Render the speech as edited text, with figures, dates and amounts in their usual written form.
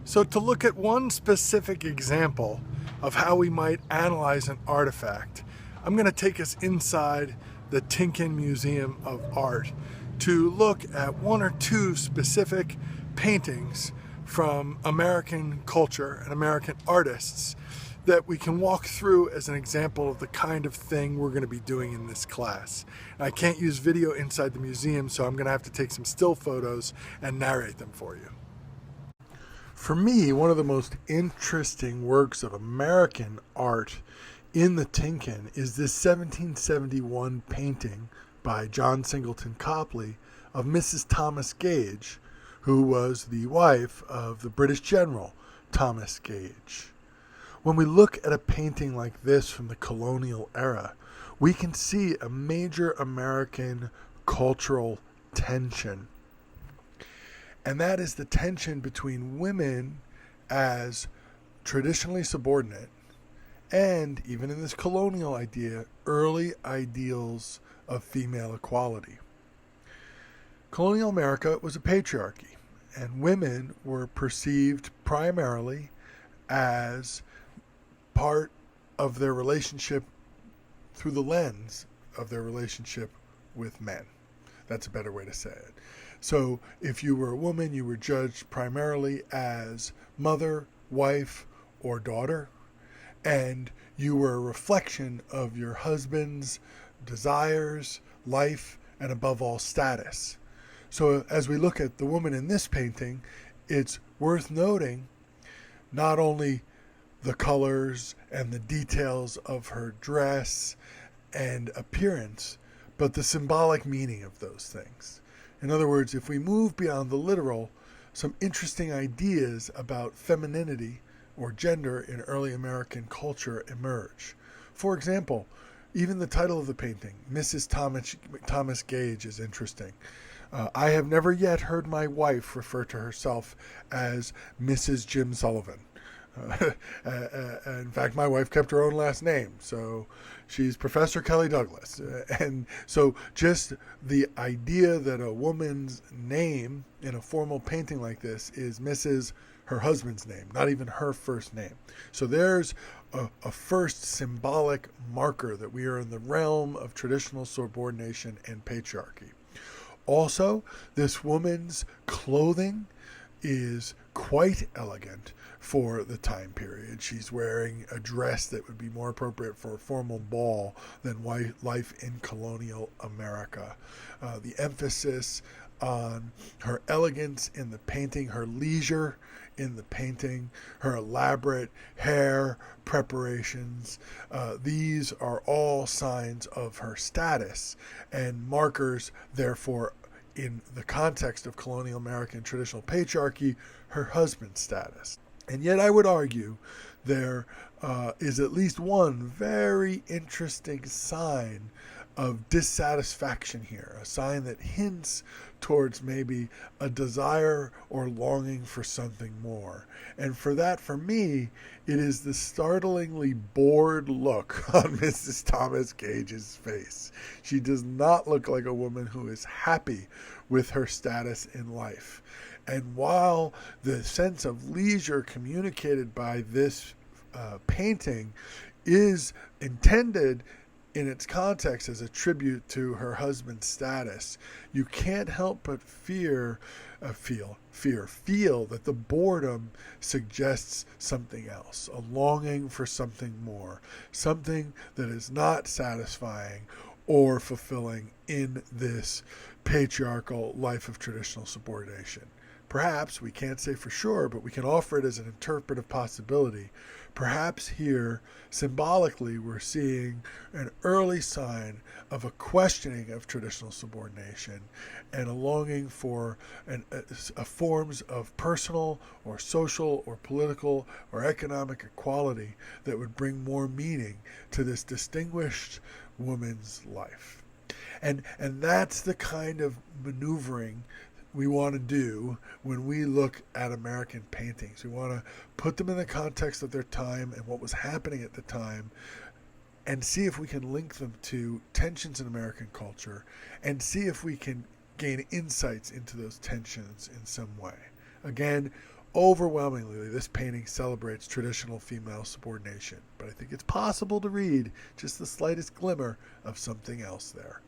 So to look at one specific example of how we might analyze an artifact, I'm going to take us inside the Tinken Museum of Art to look at one or two specific paintings from American culture and American artists that we can walk through as an example of the kind of thing we're going to be doing in this class. And I can't use video inside the museum, so I'm going to have to take some still photos and narrate them for you. For me, one of the most interesting works of American art in the Tinken is this 1771 painting by John Singleton Copley of Mrs. Thomas Gage, who was the wife of the British general Thomas Gage. When we look at a painting like this from the colonial era, we can see a major American cultural tension. And that is the tension between women as traditionally subordinate and, even in this colonial idea, early ideals of female equality. Colonial America was a patriarchy, and women were perceived primarily as part of their relationship through the lens of their relationship with men. That's a better way to say it. So if you were a woman, you were judged primarily as mother, wife, or daughter, and you were a reflection of your husband's desires, life, and above all, status. So as we look at the woman in this painting, it's worth noting not only the colors and the details of her dress and appearance, but the symbolic meaning of those things. In other words, if we move beyond the literal, some interesting ideas about femininity or gender in early American culture emerge. For example, even the title of the painting, Mrs. Thomas Gage, is interesting. I have never yet heard my wife refer to herself as Mrs. Jim Sullivan. In fact, my wife kept her own last name, so she's Professor Kelly Douglas. And so just the idea that a woman's name in a formal painting like this is Mrs. her husband's name, not even her first name. So there's a first symbolic marker that we are in the realm of traditional subordination and patriarchy. Also, this woman's clothing is quite elegant for the time period. She's wearing a dress that would be more appropriate for a formal ball than life in colonial America. The emphasis on her elegance in the painting, her leisure in the painting, her elaborate hair preparations, these are all signs of her status and markers, therefore, in the context of colonial American traditional patriarchy, her husband's status. And yet I would argue there is at least one very interesting sign of dissatisfaction here, a sign that hints towards maybe a desire or longing for something more. And for that, for me, it is the startlingly bored look on Mrs. Thomas Gage's face. She does not look like a woman who is happy with her status in life. And while the sense of leisure communicated by this painting is intended in its context as a tribute to her husband's status, you can't help but feel that the boredom suggests something else, a longing for something more, something that is not satisfying or fulfilling in this patriarchal life of traditional subordination. Perhaps, we can't say for sure, but we can offer it as an interpretive possibility. Perhaps here, symbolically, we're seeing an early sign of a questioning of traditional subordination and a longing for forms of personal or social or political or economic equality that would bring more meaning to this distinguished woman's life. And that's the kind of maneuvering we want to do when we look at American paintings. We want to put them in the context of their time and what was happening at the time, and see if we can link them to tensions in American culture, and see if we can gain insights into those tensions in some way. Again, Overwhelmingly, this painting celebrates traditional female subordination, but I think it's possible to read just the slightest glimmer of something else there.